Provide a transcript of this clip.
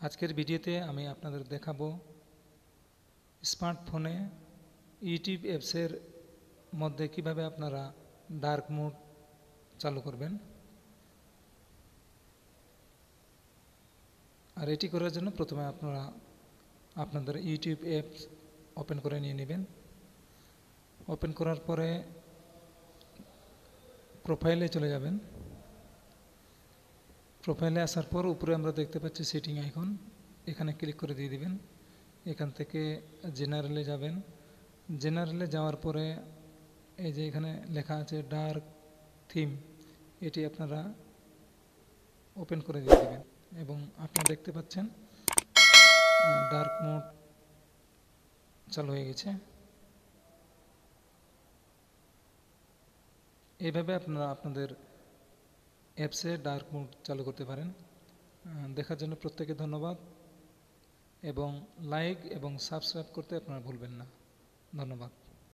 আজকের ভিডিওতে আমি আপনাদের দেখাবো স্মার্টফোনে ইউটিউব অ্যাপসের মধ্যে কিভাবে আপনারা ডার্ক মোড চালু করবেন। আর এটি করার জন্য প্রথমে আপনারা আপনাদের ইউটিউব অ্যাপস ওপেন করে নিয়ে নেবেন। ওপেন করার পরে প্রোফাইলে চলে যাবেন। প্রোফাইলে আসার পর উপরে আমরা দেখতে পাচ্ছি সেটিং আইকন, এখানে ক্লিক করে দিয়ে দিবেন। এখান থেকে জেনারেলে যাবেন। জেনারেলে যাওয়ার পরে এই যে এখানে লেখা আছে ডার্ক থিম, এটি আপনারা ওপেন করে দিয়ে দিবেন এবং আপনারা দেখতে পাচ্ছেন ডার্ক মোড চালু হয়ে গেছে। এইভাবে আপনারা আপনাদের অ্যাপসে ডার্ক মোড চালু করতে পারেন। দেখার জন্য প্রত্যেকে ধন্যবাদ এবং লাইক এবং সাবস্ক্রাইব করতে আপনারা ভুলবেন না। ধন্যবাদ।